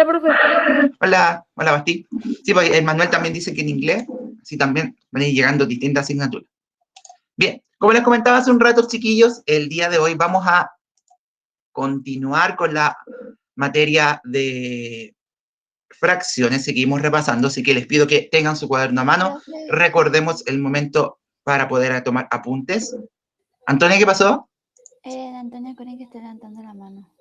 profe. Hola, hola, Basti. Sí, pues el Manuel también dice que en inglés, sí, también van a ir llegando distintas asignaturas. Bien, como les comentaba hace un rato, chiquillos, el día de hoy vamos a continuar con la materia de fracciones, seguimos repasando, así que les pido que tengan su cuaderno a mano, recordemos el momento para poder tomar apuntes. Antonia, ¿qué pasó? Antonia Connie que está levantando la mano.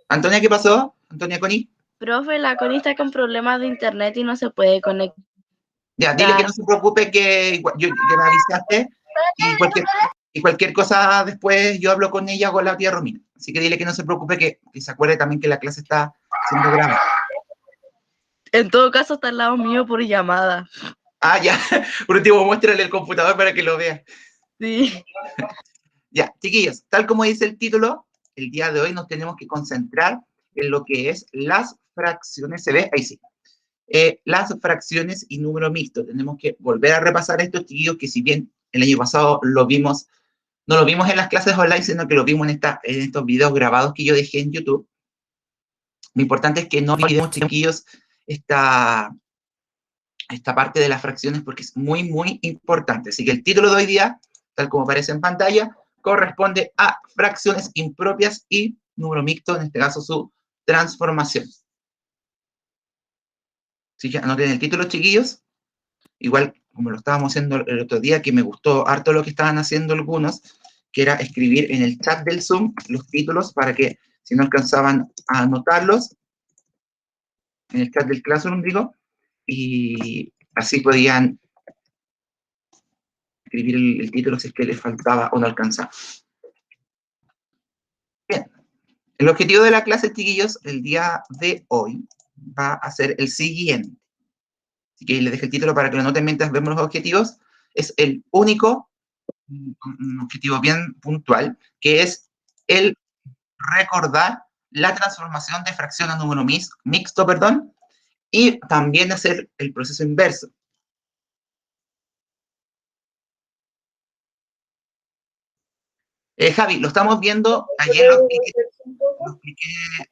Antonia, ¿qué pasó? Antonia Connie. Profe, la Connie está con problemas de internet y no se puede conectar. Ya, dile que no se preocupe, que me avisaste y cualquier cosa después yo hablo con ella o con la tía Romina. Así que dile que no se preocupe, que se acuerde también que la clase está siendo grabada. En todo caso, está al lado mío por llamada. Ah, ya. Por último, muéstrale el computador para que lo vea. Sí. Ya, chiquillos, tal como dice el título, el día de hoy nos tenemos que concentrar en lo que es las fracciones. ¿Se ve? Ahí sí. Las fracciones y número mixto. Tenemos que volver a repasar estos, chiquillos, que si bien el año pasado lo vimos, no lo vimos en las clases online, sino que lo vimos en estos videos grabados que yo dejé en YouTube. Lo importante es que no olvidemos, chiquillos, esta parte de las fracciones, porque es muy, muy importante. Así que el título de hoy día, tal como aparece en pantalla, corresponde a fracciones impropias y número mixto, en este caso su transformación. Así que anoten el título, chiquillos. Igual, como lo estábamos haciendo el otro día, que me gustó harto lo que estaban haciendo algunos, que era escribir en el chat del Zoom los títulos para que, si no alcanzaban a anotarlos, en el chat del Classroom, digo, y así podían escribir el título si es que les faltaba o no alcanzaba. Bien, el objetivo de la clase, chiquillos, el día de hoy va a ser el siguiente. Así que les dejo el título para que lo noten mientras vemos los objetivos. Es el único, un objetivo bien puntual, que es el recordar la transformación de fracción a número mixto, y también hacer el proceso inverso. Javi, lo estamos viendo, ayer lo expliqué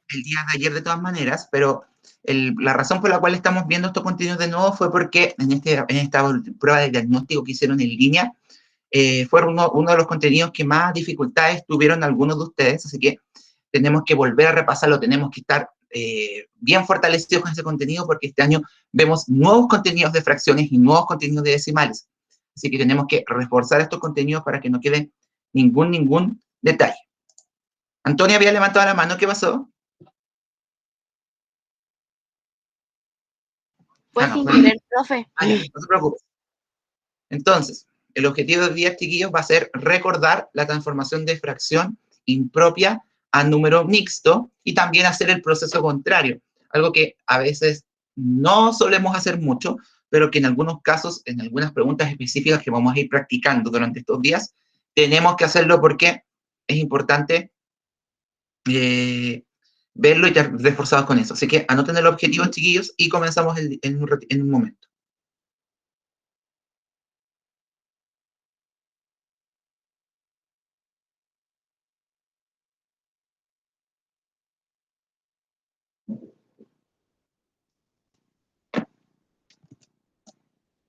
el día de ayer de todas maneras, pero la razón por la cual estamos viendo estos contenidos de nuevo fue porque en esta prueba de diagnóstico que hicieron en línea, fueron uno de los contenidos que más dificultades tuvieron algunos de ustedes, así que tenemos que volver a repasarlo, tenemos que estar bien fortalecidos con ese contenido, porque este año vemos nuevos contenidos de fracciones y nuevos contenidos de decimales. Así que tenemos que reforzar estos contenidos para que no quede ningún detalle. Antonia había levantado la mano, ¿qué pasó? Pues sin querer, profe. Ya, no se preocupe. Entonces, el objetivo de 10, chiquillos, va a ser recordar la transformación de fracción impropia a número mixto y también hacer el proceso contrario, algo que a veces no solemos hacer mucho, pero que en algunos casos, en algunas preguntas específicas que vamos a ir practicando durante estos días, tenemos que hacerlo porque es importante verlo y estar reforzados con eso. Así que anoten el objetivo, chiquillos, y comenzamos en un momento.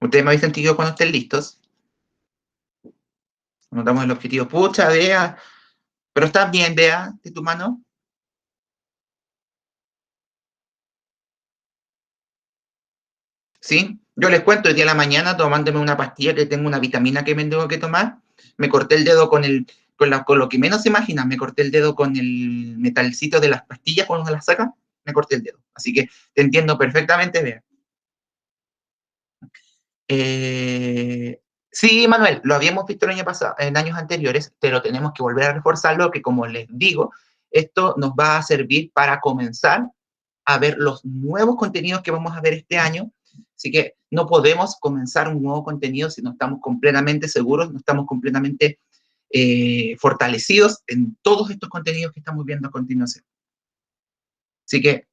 Ustedes me avisan, chiquillos, cuando estén listos. Anotamos el objetivo. Pucha, Bea. Pero estás bien, Bea, de tu mano. ¿Sí? Yo les cuento, el día de la mañana tomándome una pastilla que tengo, una vitamina que me tengo que tomar. Me corté el dedo con lo que menos se imaginan. Me corté el dedo con el metalcito de las pastillas cuando se las saca. Me corté el dedo. Así que te entiendo perfectamente, Bea. Sí, Manuel, lo habíamos visto el año pasado, en años anteriores, pero tenemos que volver a reforzarlo, que como les digo, esto nos va a servir para comenzar a ver los nuevos contenidos que vamos a ver este año. Así que no podemos comenzar un nuevo contenido si no estamos completamente seguros, no estamos completamente fortalecidos en todos estos contenidos que estamos viendo a continuación. Así que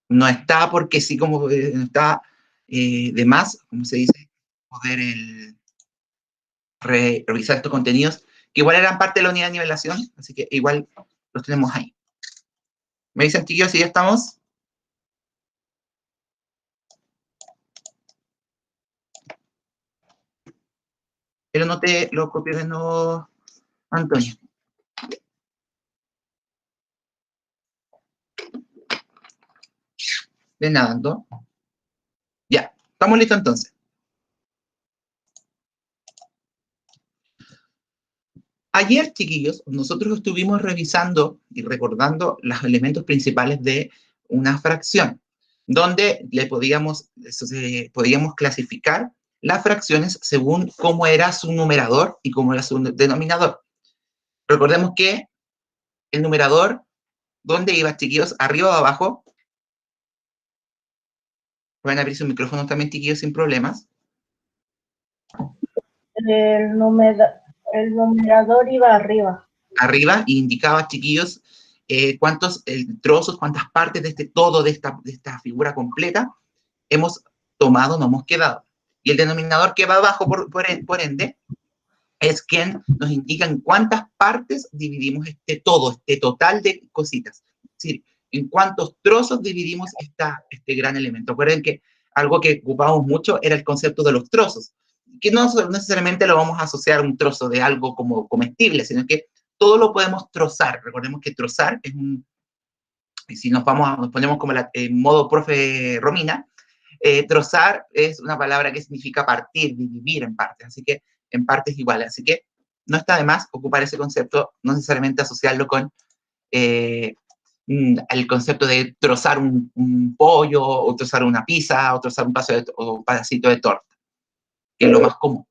no está porque sí, como no está de más, como se dice, poder revisar estos contenidos, que igual eran parte de la unidad de nivelación, así que igual los tenemos ahí. ¿Me dicen, chiquillos, si ya estamos? Pero no te lo copies de nuevo, Antonio. De nada, ¿no? Ya, estamos listos entonces. Ayer, chiquillos, nosotros estuvimos revisando y recordando los elementos principales de una fracción, donde podíamos clasificar las fracciones según cómo era su numerador y cómo era su denominador. Recordemos que el numerador, ¿dónde iba, chiquillos? ¿Arriba o abajo? Pueden abrir sus micrófonos también, chiquillos, sin problemas. El numerador iba arriba. Arriba, y indicaba, chiquillos, cuántos trozos, cuántas partes de este todo, de esta figura completa, hemos tomado, no hemos quedado. Y el denominador que va abajo, por ende, es quien nos indica en cuántas partes dividimos este todo, este total de cositas. Es decir, en cuántos trozos dividimos este gran elemento. Recuerden que algo que ocupamos mucho era el concepto de los trozos, que no necesariamente lo vamos a asociar a un trozo de algo como comestible, sino que todo lo podemos trozar. Recordemos que trozar es un... Y si nos ponemos como en modo profe Romina, trozar es una palabra que significa partir, dividir en partes, así que en partes iguales. Así que no está de más ocupar ese concepto, no necesariamente asociarlo con el concepto de trozar un pollo, o trozar una pizza, o trozar un pedacito de torta, que es lo más común.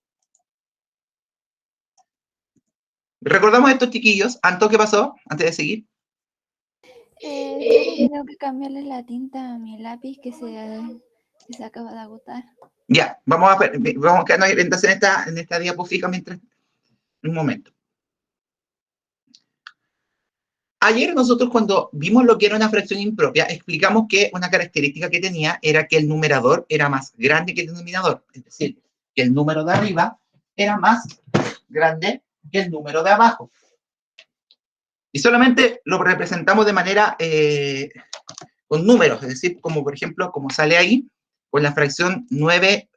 ¿Recordamos estos, chiquillos? Anto, ¿qué pasó antes de seguir? Tengo que cambiarle la tinta a mi lápiz que se acaba de agotar. Ya, vamos a quedarnos entonces en esta diapo fija mientras un momento. Ayer nosotros, cuando vimos lo que era una fracción impropia, explicamos que una característica que tenía era que el numerador era más grande que el denominador. Es decir, que el número de arriba era más grande que el número de abajo. Y solamente lo representamos de manera con números, es decir, como por ejemplo, como sale ahí, con la fracción 9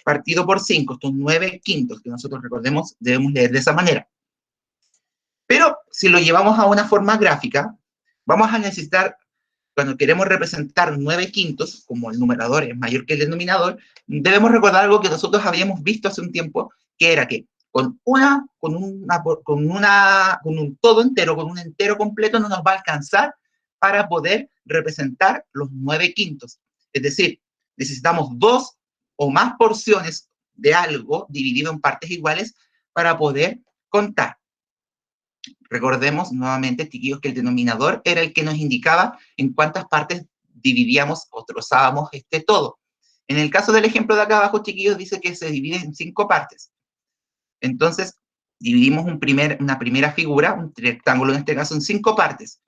partido por 5, estos 9 quintos, que nosotros recordemos debemos leer de esa manera. Pero si lo llevamos a una forma gráfica, vamos a necesitar, cuando queremos representar 9 quintos, como el numerador es mayor que el denominador, debemos recordar algo que nosotros habíamos visto hace un tiempo, que era que con un todo entero, con un entero completo, no nos va a alcanzar para poder representar los 9 quintos. Es decir, necesitamos 2 o más porciones de algo dividido en partes iguales para poder contar. Recordemos nuevamente, chiquillos, que el denominador era el que nos indicaba en cuántas partes dividíamos o trozábamos este todo. En el caso del ejemplo de acá abajo, chiquillos, dice que se divide en 5 partes. Entonces, dividimos una primera figura, un rectángulo en este caso, en 5 partes.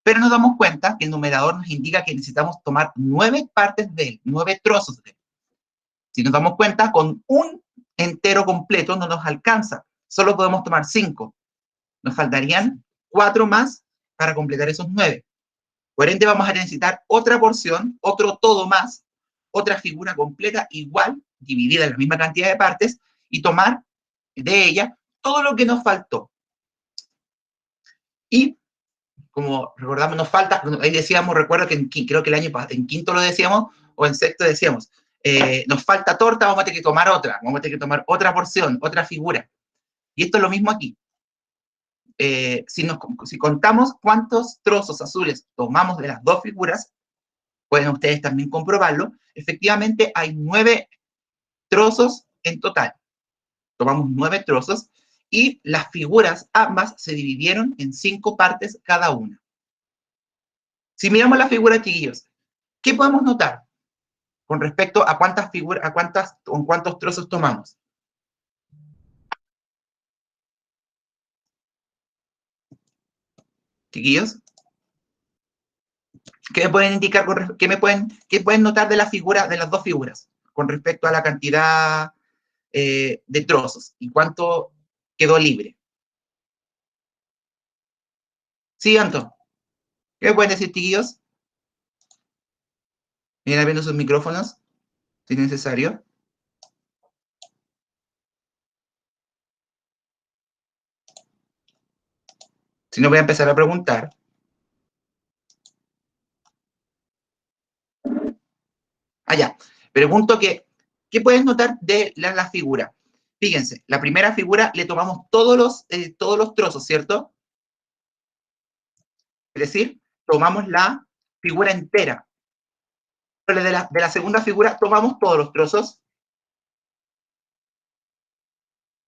Pero nos damos cuenta que el numerador nos indica que necesitamos tomar 9 partes de él, 9 trozos de él. Si nos damos cuenta, con un entero completo no nos alcanza. Solo podemos tomar 5. Nos faltarían 4 más para completar esos 9. Por ende, vamos a necesitar otra porción, otro todo más, otra figura completa igual, dividida en la misma cantidad de partes, y tomar de ella todo lo que nos faltó. Y, como recordamos, nos falta, ahí decíamos, recuerdo que creo que el año pasado, en quinto lo decíamos, o en sexto decíamos, nos falta torta, vamos a tener que tomar otra, vamos a tener que tomar otra porción, otra figura. Y esto es lo mismo aquí. Si contamos cuántos trozos azules tomamos de las dos figuras, pueden ustedes también comprobarlo, efectivamente hay 9 trozos en total. Tomamos 9 trozos y las figuras ambas se dividieron en 5 partes cada una. Si miramos la figura, chiquillos, ¿qué podemos notar con respecto a cuántos trozos tomamos? Chiquillos, ¿qué me pueden indicar, qué pueden notar de la figura, de las dos figuras, con respecto a la cantidad de trozos y cuánto quedó libre? Sí, Anton. ¿Qué me pueden decir, chiquillos? Miren abriendo sus micrófonos, si es necesario. Si no, voy a empezar a preguntar. Allá. Pregunto que, ¿qué puedes notar de la figura? Fíjense, la primera figura le tomamos todos los trozos, ¿cierto? Es decir, tomamos la figura entera. Pero de la segunda figura tomamos todos los trozos.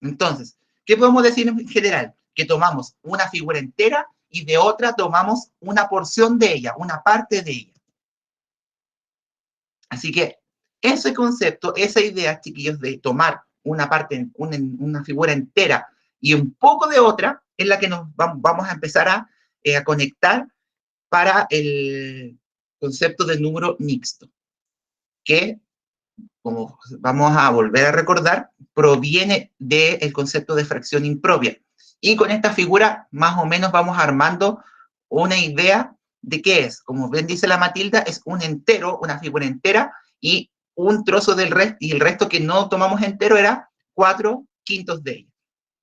Entonces, ¿qué podemos decir en general? Que tomamos una figura entera y de otra tomamos una porción de ella, una parte de ella. Así que ese concepto, esa idea, chiquillos, de tomar una parte, una figura entera y un poco de otra, es la que nos vamos a empezar a conectar para el concepto del número mixto, que, como vamos a volver a recordar, proviene del concepto de fracción impropia. Y con esta figura, más o menos, vamos armando una idea de qué es. Como bien dice la Matilda, es un entero, una figura entera, y un trozo del resto, y el resto que no tomamos entero era 4/5 de ella.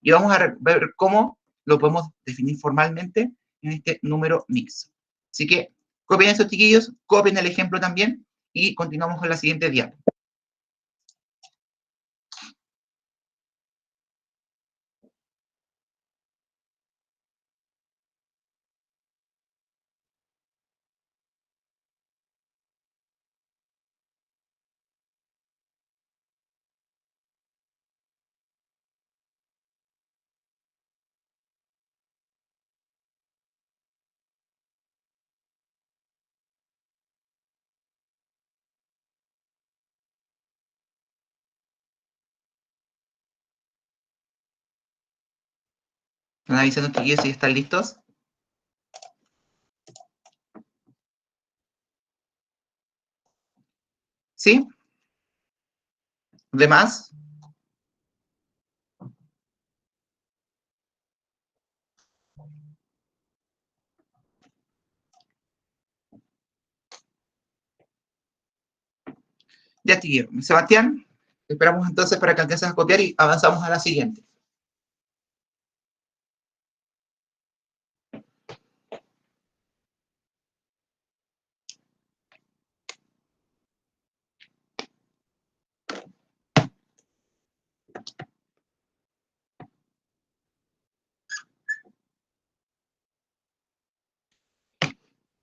Y vamos a ver cómo lo podemos definir formalmente en este número mixto. Así que copien esos, chiquillos, copien el ejemplo también, y continuamos con la siguiente diapositiva. ¿Me van avisando, chiquillos, si están listos? ¿Sí? ¿Demás? Ya, chiquillos. Sebastián, esperamos entonces para que alcances a copiar y avanzamos a la siguiente.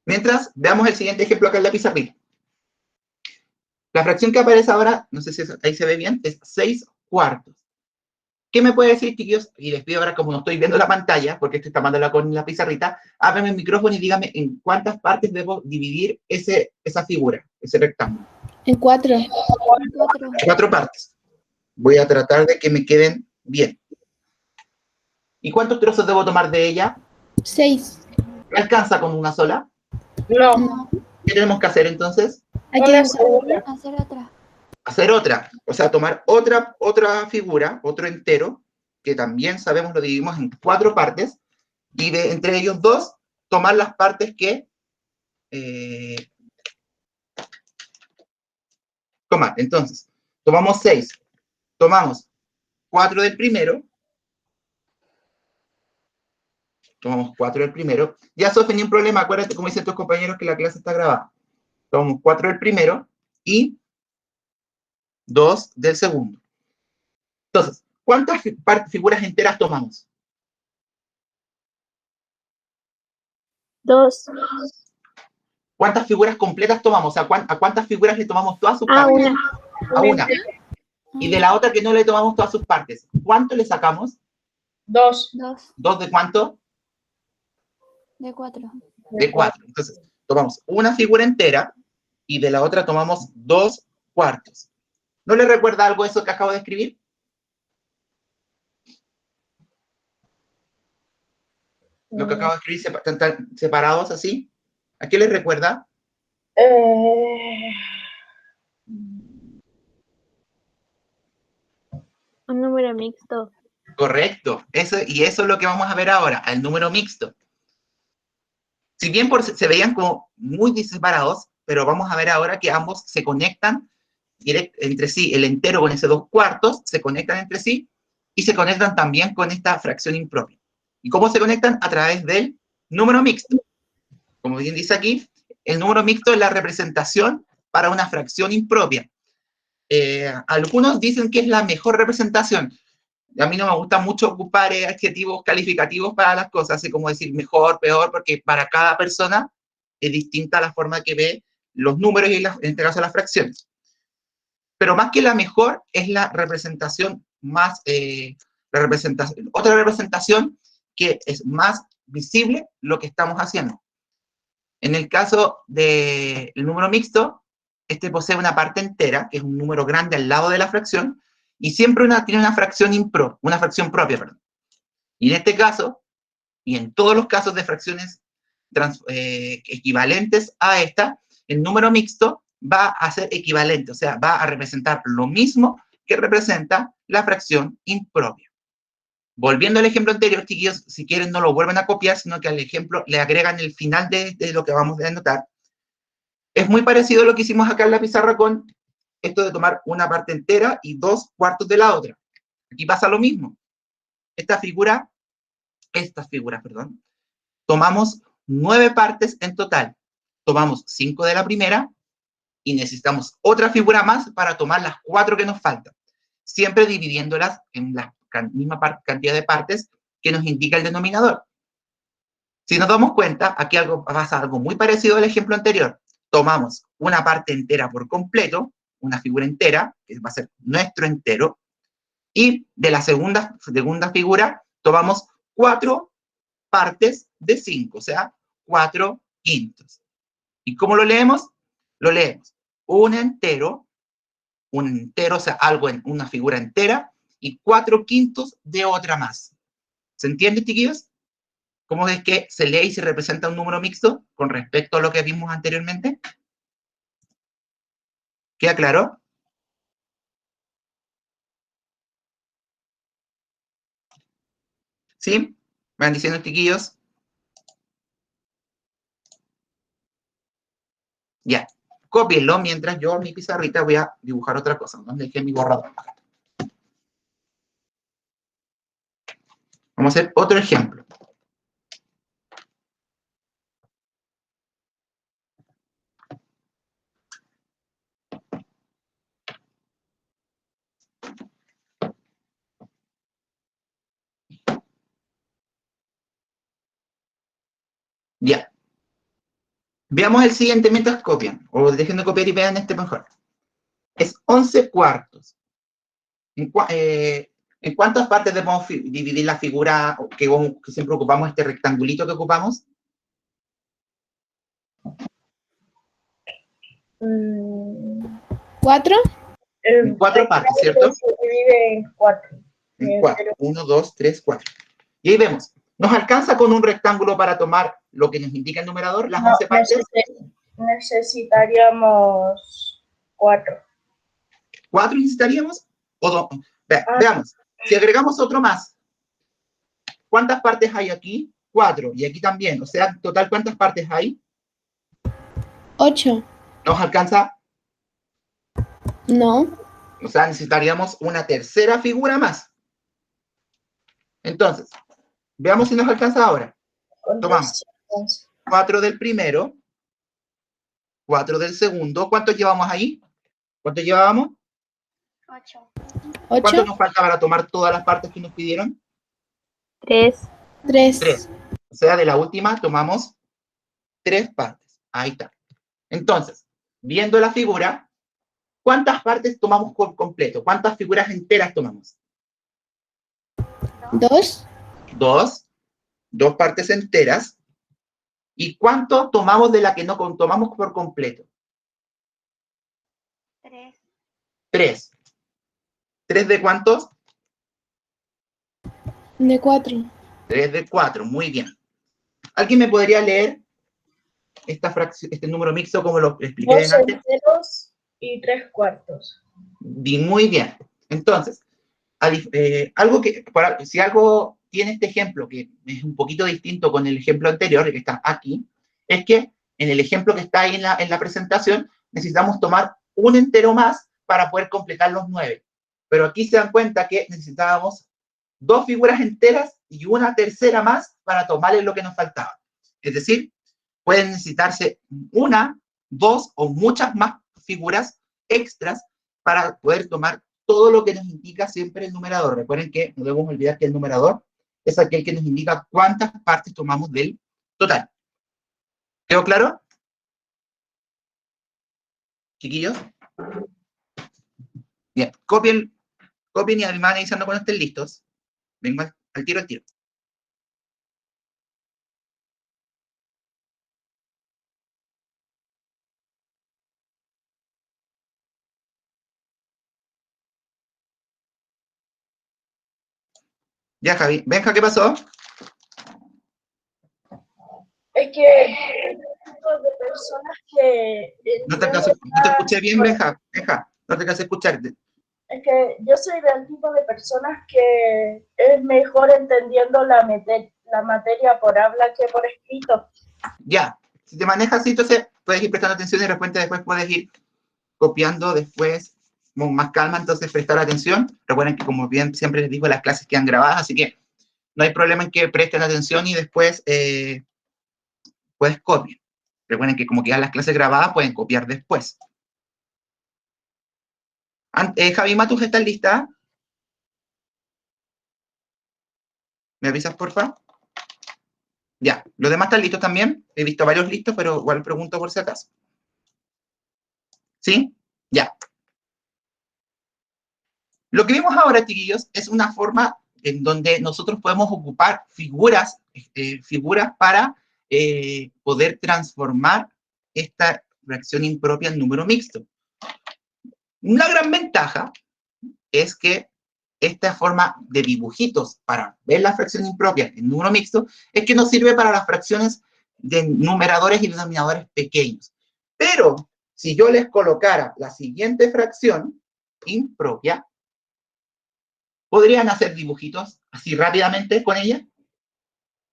Mientras, veamos el siguiente ejemplo acá en la pizarrita. La fracción que aparece ahora, no sé si ahí se ve bien, es 6/4. ¿Qué me puede decir, chiquillos? Y les pido ahora, como no estoy viendo la pantalla, porque estoy tomándola con la pizarrita, ábreme el micrófono y dígame en cuántas partes debo dividir esa figura, ese rectángulo. En 4. 4 partes. Voy a tratar de que me queden bien. ¿Y cuántos trozos debo tomar de ella? 6. ¿Me alcanza con una sola? No, ¿Qué tenemos que hacer entonces? Hay una segunda. hacer otra. Hacer otra, o sea, tomar otra figura, otro entero, que también sabemos lo dividimos en 4 partes, y entre ellos 2, tomar las partes que tomar. Entonces, tomamos 6, tomamos 4 del primero, tomamos 4 del primero, ya Sofía, ni un problema, acuérdate como dicen tus compañeros que la clase está grabada. Tomamos 4 del primero y 2 del segundo. Entonces, ¿cuántas figuras enteras tomamos? 2. ¿Cuántas figuras completas tomamos? O sea, ¿a cuántas figuras le tomamos todas sus partes? Una. A una. Y de la otra que no le tomamos todas sus partes, ¿cuánto le sacamos? 2. 2. ¿2 de cuánto? De 4. De 4. Entonces, tomamos una figura entera y de la otra tomamos 2/4. ¿No le recuerda algo eso que acabo de escribir? Lo que acabo de escribir están separados así. ¿A qué les recuerda? Un número mixto. Correcto. Y eso es lo que vamos a ver ahora, el número mixto. Si bien se veían como muy separados, pero vamos a ver ahora que ambos se conectan entre sí, el entero con ese 2/4 se conectan entre sí y se conectan también con esta fracción impropia. ¿Y cómo se conectan? A través del número mixto. Como bien dice aquí, el número mixto es la representación para una fracción impropia. Algunos dicen que es la mejor representación. A mí no me gusta mucho ocupar adjetivos calificativos para las cosas, así como decir mejor, peor, porque para cada persona es distinta la forma que ve los números y en este caso las fracciones. Pero más que la mejor es la representación más, otra representación que es más visible lo que estamos haciendo. En el caso del número mixto, este posee una parte entera, que es un número grande al lado de la fracción, y siempre tiene una fracción propia, perdón. Y en este caso, y en todos los casos de fracciones equivalentes a esta, el número mixto va a ser equivalente, o sea, va a representar lo mismo que representa la fracción impropia. Volviendo al ejemplo anterior, chiquillos, si quieren no lo vuelven a copiar, sino que al ejemplo le agregan el final de lo que vamos a anotar. Es muy parecido a lo que hicimos acá en la pizarra con esto de tomar una parte entera y 2/4 de la otra. Aquí pasa lo mismo. Estas figuras, perdón, tomamos 9 partes en total. Tomamos 5 de la primera y necesitamos otra figura más para tomar las 4 que nos faltan, siempre dividiéndolas en la misma cantidad de partes que nos indica el denominador. Si nos damos cuenta, aquí pasa algo muy parecido al ejemplo anterior. Tomamos una parte entera por completo, una figura entera, que va a ser nuestro entero, y de la segunda figura tomamos 4 partes de 5, o sea, 4/5. ¿Y cómo lo leemos? Lo leemos un entero, o sea, algo en una figura entera, y 4/5 de otra más. ¿Se entiende, chiquillos? ¿Cómo es que se lee y se representa un número mixto con respecto a lo que vimos anteriormente? ¿Queda claro? ¿Sí? ¿Me van diciendo, chiquillos? Ya. Cópienlo mientras yo en mi pizarrita voy a dibujar otra cosa. ¿Dónde dejé mi borrador? Vamos a hacer otro ejemplo. Ya. Veamos el siguiente mientras copian. O dejen de copiar y vean este mejor. Es 11/4. ¿En cuántas partes debemos dividir la figura que siempre ocupamos, este rectangulito que ocupamos? ¿4? En 4 partes, ¿cierto? Se divide en 4. En 4. 1, 2, 3, 4. Y ahí vemos. ¿Nos alcanza con un rectángulo para tomar lo que nos indica el numerador, las 11 partes? Necesitaríamos 4. ¿4 necesitaríamos? Veamos. Si agregamos otro más, ¿cuántas partes hay aquí? 4. Y aquí también. O sea, en total, ¿cuántas partes hay? 8. ¿Nos alcanza? No. O sea, necesitaríamos una tercera figura más. Entonces, veamos si nos alcanza ahora. Tomamos 4 del primero, 4 del segundo. ¿Cuántos llevamos ahí? ¿Cuántos llevábamos? 8. ¿Cuánto 8. nos falta para tomar todas las partes que nos pidieron? 3. 3. 3. O sea, de la última tomamos 3 partes. Ahí está. Entonces, viendo la figura, ¿cuántas partes tomamos por completo? ¿Cuántas figuras enteras tomamos? 2. 2. 2 partes enteras. ¿Y cuánto tomamos de la que no tomamos por completo? 3. 3. ¿3 de cuántos? De 4. 3 de 4. Muy bien. ¿Alguien me podría leer esta fracción, este número mixto como lo expliqué 2 antes? enteros y 3/4. Muy bien. Entonces, si algo tiene este ejemplo, que es un poquito distinto con el ejemplo anterior, que está aquí, es que en el ejemplo que está ahí en la presentación, necesitamos tomar un entero más para poder completar los 9. Pero aquí se dan cuenta que necesitábamos 2 figuras enteras y una tercera más para tomarle lo que nos faltaba. Es decir, pueden necesitarse 1, 2 o muchas más figuras extras para poder tomar todo lo que nos indica siempre el numerador. Recuerden que no debemos olvidar que el numerador es aquel que nos indica cuántas partes tomamos del total. ¿Quedó claro? Chiquillos. Bien, copien y además analizando cuando estén listos. Vengo al tiro. Ya, Javi. Benja, ¿qué pasó? Es que hay tipos de personas que No te escuché bien, Benja. Benja, no te alcancé a escuchar. Es que yo soy del tipo de personas que es mejor entendiendo la materia por habla que por escrito. Ya, si te manejas así, entonces puedes ir prestando atención y de repente después puedes ir copiando después con más calma, entonces prestar atención. Recuerden que como bien siempre les digo, las clases quedan grabadas, así que no hay problema en que presten atención y después puedes copiar. Recuerden que como quedan las clases grabadas, pueden copiar después. Javi Matus, ¿estás lista? ¿Me avisas, porfa? Ya, ¿los demás están listos también? He visto varios listos, pero igual pregunto por si acaso. ¿Sí? Ya. Lo que vimos ahora, chiquillos, es una forma en donde nosotros podemos ocupar figuras para poder transformar esta fracción impropia en número mixto. Una gran ventaja es que esta forma de dibujitos para ver la fracción impropia en número mixto es que nos sirve para las fracciones de numeradores y denominadores pequeños. Pero si yo les colocara la siguiente fracción impropia, ¿podrían hacer dibujitos así rápidamente con ella?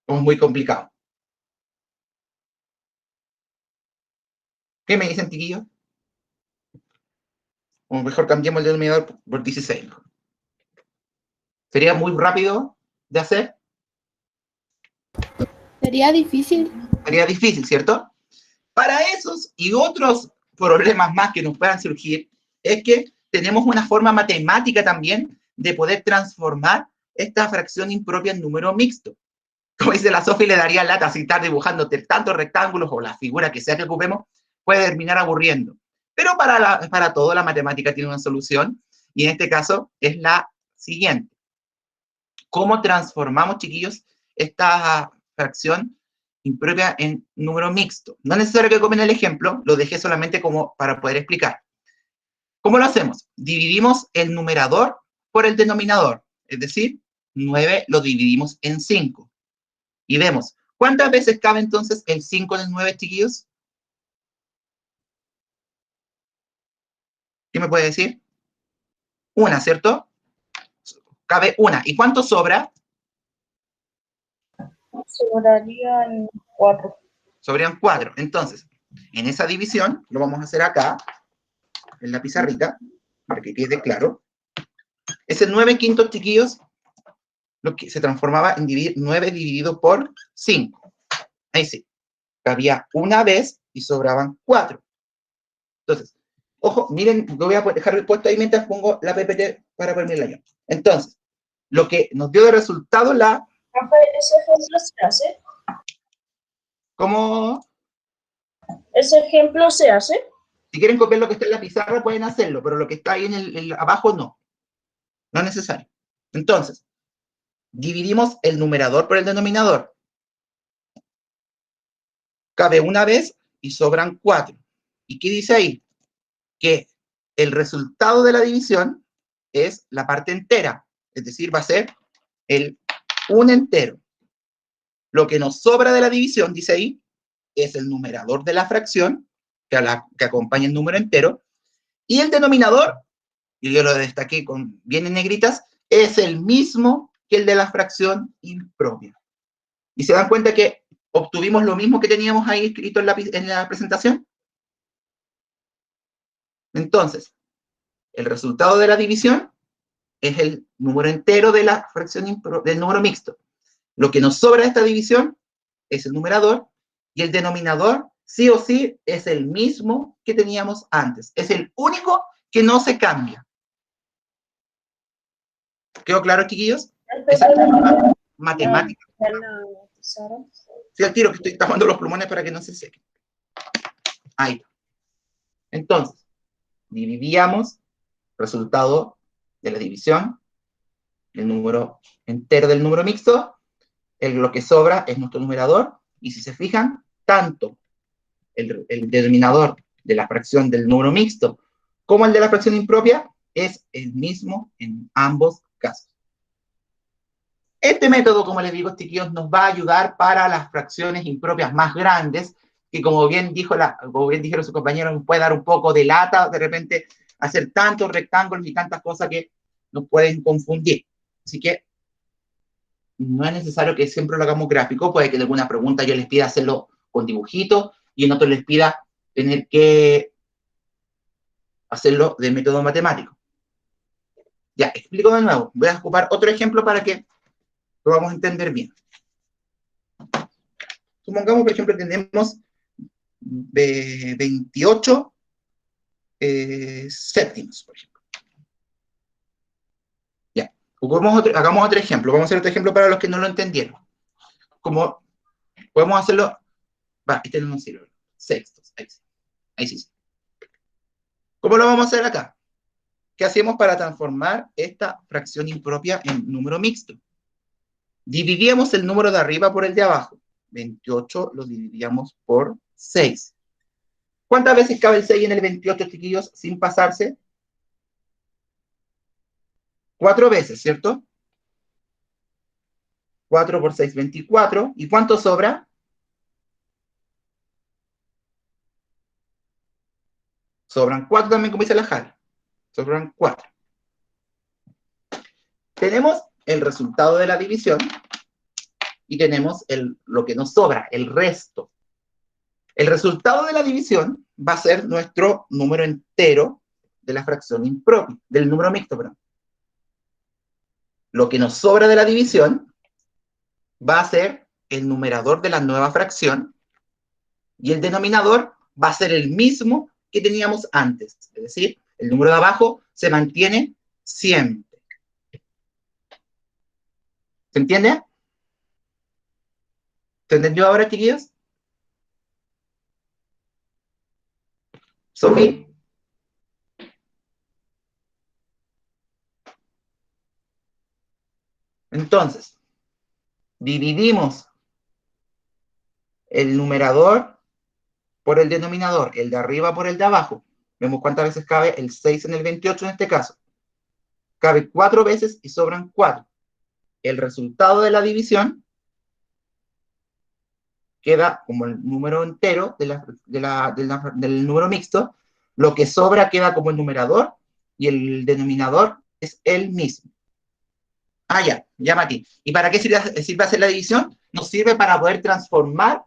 ¿O es muy complicado? ¿Qué me dicen, chiquillos? O mejor cambiemos el denominador por 16. ¿Sería muy rápido de hacer? Sería difícil. Sería difícil, ¿cierto? Para esos y otros problemas más que nos puedan surgir, es que tenemos una forma matemática también de poder transformar esta fracción impropia en número mixto. Como dice la Sofi, le daría lata si estar dibujando tantos rectángulos o la figura que sea que ocupemos, puede terminar aburriendo. Pero para todo la matemática tiene una solución, y en este caso es la siguiente. ¿Cómo transformamos, chiquillos, esta fracción impropia en número mixto? No es necesario que copien el ejemplo, lo dejé solamente como para poder explicar. ¿Cómo lo hacemos? Dividimos el numerador por el denominador, es decir, 9 lo dividimos en 5. Y vemos, ¿cuántas veces cabe entonces el 5 en el 9, chiquillos? ¿Qué me puede decir? Una, ¿cierto? Cabe una. ¿Y cuánto sobra? Sobrarían 4. Sobran 4. Entonces, en esa división, lo vamos a hacer acá, en la pizarrita, para que quede claro. Ese 9 quintos, chiquillos, lo que se transformaba en 9 dividido por 5. Ahí sí. Cabía una vez y sobraban 4. Entonces, ojo, miren, lo voy a dejar puesto ahí mientras pongo la PPT para ponerla yo. Entonces, lo que nos dio de resultado la... ¿Ese ejemplo se hace? ¿Cómo? ¿Ese ejemplo se hace? Si quieren copiar lo que está en la pizarra, pueden hacerlo, pero lo que está ahí en abajo, no. No es necesario. Entonces, dividimos el numerador por el denominador. Cabe una vez y sobran 4. ¿Y qué dice ahí? Que el resultado de la división es la parte entera. Es decir, va a ser un entero. Lo que nos sobra de la división, dice ahí, es el numerador de la fracción, que acompaña el número entero, y el denominador, y yo lo destaqué con bien en negritas, es el mismo que el de la fracción impropia. Y se dan cuenta que ¿Obtuvimos lo mismo que teníamos ahí escrito en la presentación? Entonces, el resultado de la división es el número entero de la fracción del número mixto. Lo que nos sobra de esta división es el numerador, y el denominador sí o sí es el mismo que teníamos antes. Es el único que no se cambia. ¿Quedó claro, chiquillos? Esa es la matemática. Sí, al tiro que estoy tapando los plumones para que no se sequen. Ahí. Entonces, dividíamos resultado de la división, el número entero del número mixto, lo que sobra es nuestro numerador, y si se fijan, tanto el denominador de la fracción del número mixto como el de la fracción impropia es el mismo en ambos casos. Este método, como les digo, chiquillos, nos va a ayudar para las fracciones impropias más grandes, que como bien dijeron sus compañeros, nos puede dar un poco de lata, de repente hacer tantos rectángulos y tantas cosas que nos pueden confundir. Así que no es necesario que siempre lo hagamos gráfico, puede que en alguna pregunta yo les pida hacerlo con dibujitos y en otro les pida tener que hacerlo de método matemático. Ya, explico de nuevo. Voy a ocupar otro ejemplo para que lo vamos a entender bien. Supongamos, por ejemplo, que tenemos 28 séptimos, por ejemplo. Ya, hagamos otro ejemplo. Vamos a hacer otro ejemplo para los que no lo entendieron. Como podemos hacerlo, este no nos sirve. Sextos, ahí sí. ¿Cómo lo vamos a hacer acá? ¿Qué hacemos para transformar esta fracción impropia en número mixto? Dividíamos el número de arriba por el de abajo. 28 lo dividíamos por 6. ¿Cuántas veces cabe el 6 en el 28, chiquillos, sin pasarse? 4 veces, ¿cierto? 4 por 6, 24. ¿Y cuánto sobra? Sobran 4 también, como dice la Javi. Sobran 4. Tenemos el resultado de la división y tenemos lo que nos sobra, el resto. El resultado de la división va a ser nuestro número entero de la fracción impropia, del número mixto, perdón. Lo que nos sobra de la división va a ser el numerador de la nueva fracción y el denominador va a ser el mismo que teníamos antes. Es decir, el número de abajo se mantiene siempre. ¿Se entiende? ¿Se entendió ahora, chiquillos? ¿Sofi? Entonces, dividimos el numerador por el denominador, el de arriba por el de abajo. Vemos cuántas veces cabe el 6 en el 28 en este caso. Cabe 4 veces y sobran 4. El resultado de la división queda como el número entero del número mixto. Lo que sobra queda como el numerador y el denominador es el mismo. Ya, Mati. ¿Y para qué sirve hacer la división? Nos sirve para poder transformar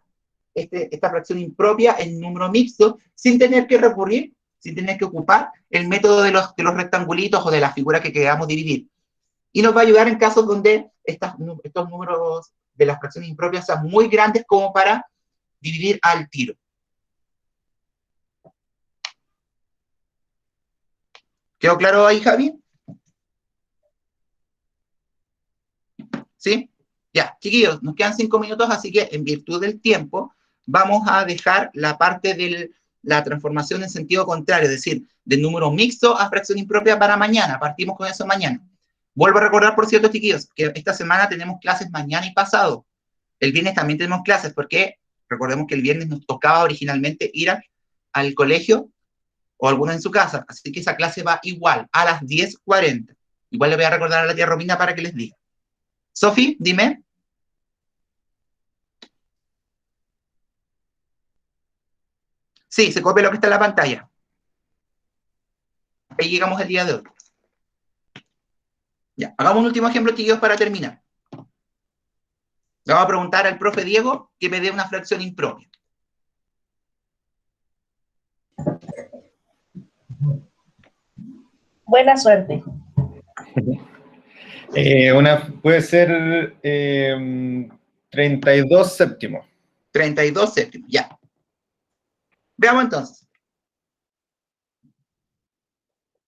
esta fracción impropia en número mixto sin tener que recurrir, sin tener que ocupar el método de los rectangulitos o de las figuras que queramos dividir. Y nos va a ayudar en casos donde estos números de las fracciones impropias sean muy grandes como para dividir al tiro. ¿Quedó claro ahí, Javi? ¿Sí? Ya, chiquillos, nos quedan 5 minutos, así que en virtud del tiempo vamos a dejar la parte de la transformación en sentido contrario, es decir, de número mixto a fracción impropia para mañana. Partimos con eso mañana. Vuelvo a recordar, por cierto, chiquillos, que esta semana tenemos clases mañana y pasado. El viernes también tenemos clases, porque recordemos que el viernes nos tocaba originalmente ir al colegio o alguno en su casa, así que esa clase va igual, a las 10:40. Igual le voy a recordar a la tía Romina para que les diga. Sofi, dime. Sí, se copia lo que está en la pantalla. Ahí llegamos el día de hoy. Ya, hagamos un último ejemplo, chiquillos, para terminar. Le vamos a preguntar al profe Diego que me dé una fracción impropia. Buena suerte. Puede ser 32 séptimos. 32 séptimos, ya. Veamos entonces.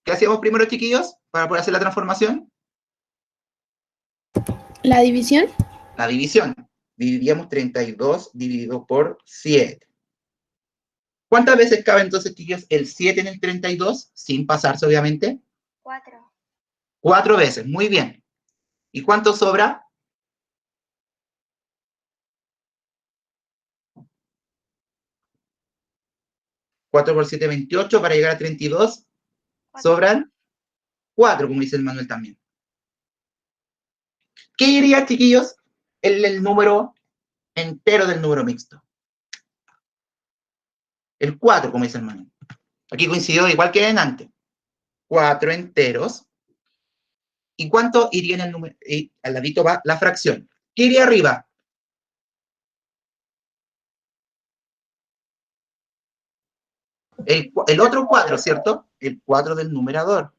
¿Qué hacíamos primero, chiquillos, para poder hacer la transformación? ¿La división? La división. Dividíamos 32 dividido por 7. ¿Cuántas veces cabe entonces, chiquillos, el 7 en el 32? Sin pasarse, obviamente. 4. 4 veces, muy bien. ¿Y cuánto sobra? 4 por 7, 28. Para llegar a 32, sobran 4, como dice el Manuel también. ¿Qué diría, chiquillos, el número entero del número mixto? El 4, como dice el Manuel. Aquí coincidió igual que en antes. 4 enteros. ¿Y cuánto iría en el número? Y al ladito va la fracción. ¿Qué iría arriba? El otro 4, ¿cierto? El 4 del numerador.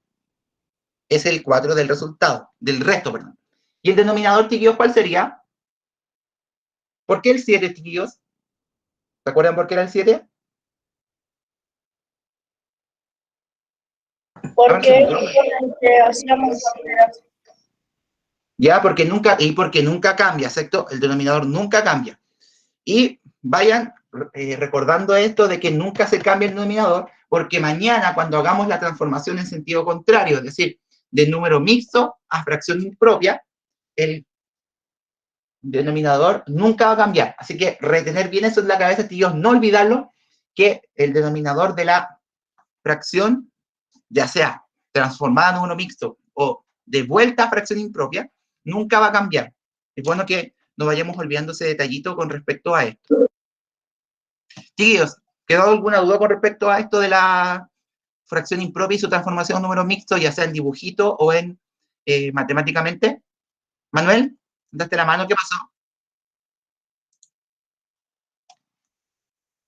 Es el 4 del resultado, del resto, perdón. ¿Y el denominador, chiquillos, cuál sería? ¿Por qué el 7, chiquillos? ¿Se acuerdan por qué era el 7? Porque hacíamos... Ya, porque nunca cambia, ¿cierto? El denominador nunca cambia. Y vayan recordando esto de que nunca se cambia el denominador, porque mañana cuando hagamos la transformación en sentido contrario, es decir, de número mixto a fracción impropia, el denominador nunca va a cambiar. Así que retener bien eso en la cabeza, tíos, no olvidarlo, que el denominador de la fracción, ya sea transformada en número mixto o de vuelta a fracción impropia, nunca va a cambiar. Es bueno que no vayamos olvidando ese detallito con respecto a esto. Chiquillos, ¿quedó alguna duda con respecto a esto de la fracción impropia y su transformación en número mixto, ya sea en dibujito o en matemáticamente? Manuel, daste la mano, ¿qué pasó?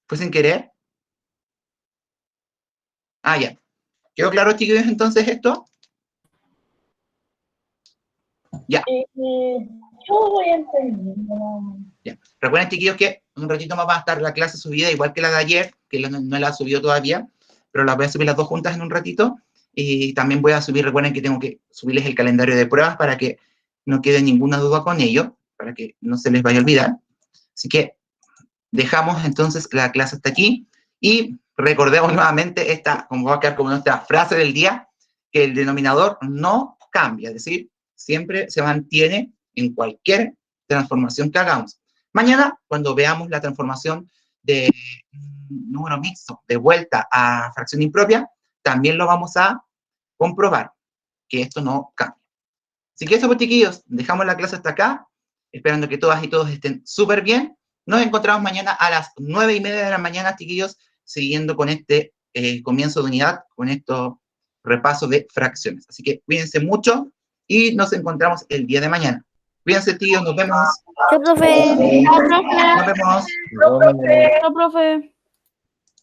¿Fue sin querer? Ah, ya. ¿Quedó claro, chiquillos, entonces esto? Ya. Yo voy entendiendo. Ya. Recuerden, chiquillos, que un ratito más va a estar la clase subida, igual que la de ayer, que no la he subido todavía, pero las voy a subir las dos juntas en un ratito. Y también voy a subir, recuerden que tengo que subirles el calendario de pruebas para que no quede ninguna duda con ello, para que no se les vaya a olvidar. Así que dejamos entonces la clase hasta aquí y recordemos nuevamente esta, como va a quedar como nuestra frase del día, que el denominador no cambia, es decir, siempre se mantiene en cualquier transformación que hagamos. Mañana, cuando veamos la transformación de número mixto de vuelta a fracción impropia, también lo vamos a comprobar, que esto no cambia. Así que eso, pues, chiquillos, dejamos la clase hasta acá, esperando que todas y todos estén súper bien. Nos encontramos mañana a las 9:30 de la mañana, chiquillos, siguiendo con este comienzo de unidad, con estos repasos de fracciones. Así que cuídense mucho y nos encontramos el día de mañana. Cuídense, tíos, nos vemos. Chao, profe. Nos vemos. Chao, profe.